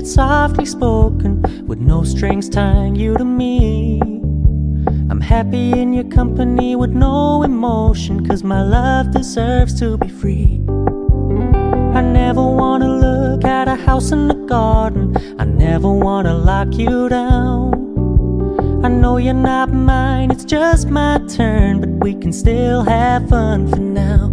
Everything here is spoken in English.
it softly spoken, with no strings tying you to me. I'm happy in your company with no emotion, 'cause my love deserves to be free. I never wanna look at a house in the garden, I never wanna lock you down. I know you're not mine, it's just my turn, but we can still have fun for now.